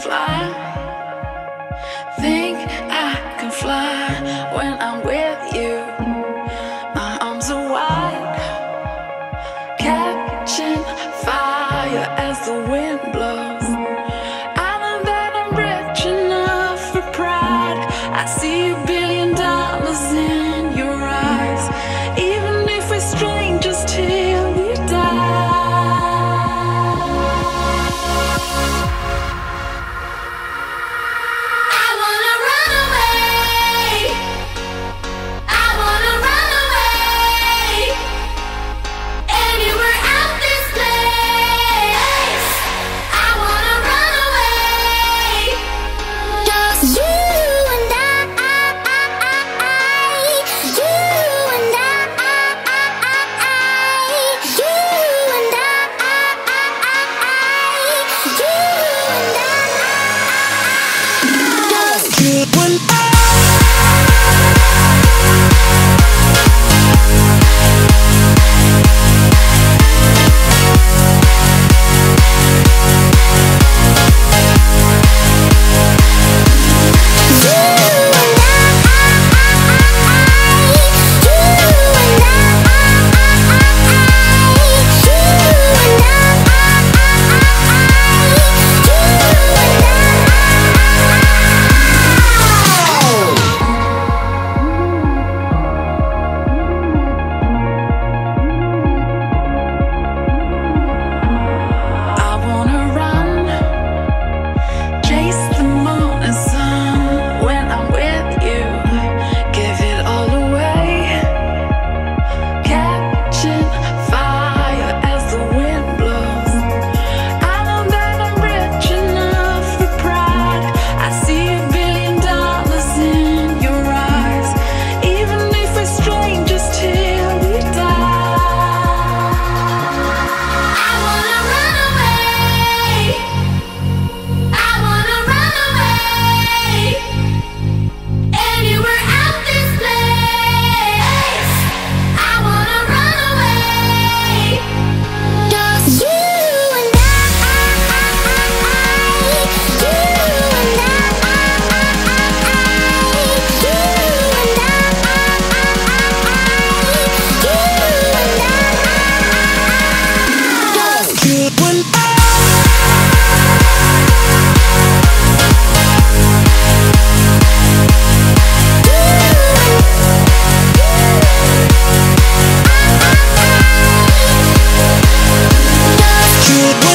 fly. Think I can fly when I'm with you. My arms are wide, catching fire as the wind blows. I know that I'm rich enough for pride. I see $1 billion in your eyes, even if we're strangers till we die. You